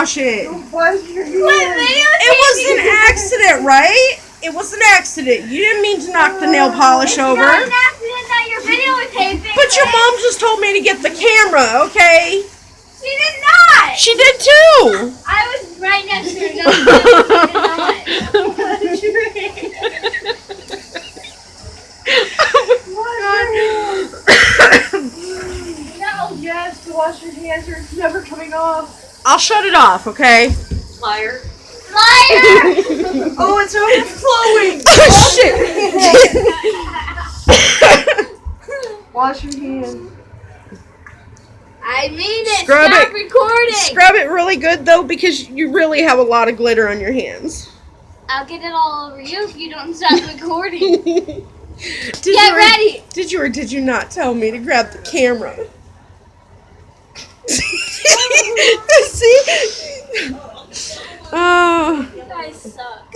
wash it. Wash your hands. It was an accident, right? It was an accident. You didn't mean to knock the nail polish over. Not an accident that you're videotaping. But your mom just told me to get the camera, okay? She did not. She did too. I was right next to her. No, she did No, yes, to wash your hands or it's never coming off. I'll shut it off, okay? Liar. Liar. Oh, it's overflowing. Oh, shit. Wash your hands. I mean it. Scrub Stop it. recording. Scrub it really good, though, because you really have a lot of glitter on your hands. I'll get it all over you if you don't stop recording. Get ready. Did you or did you not tell me to grab the camera? See? Oh. You guys suck.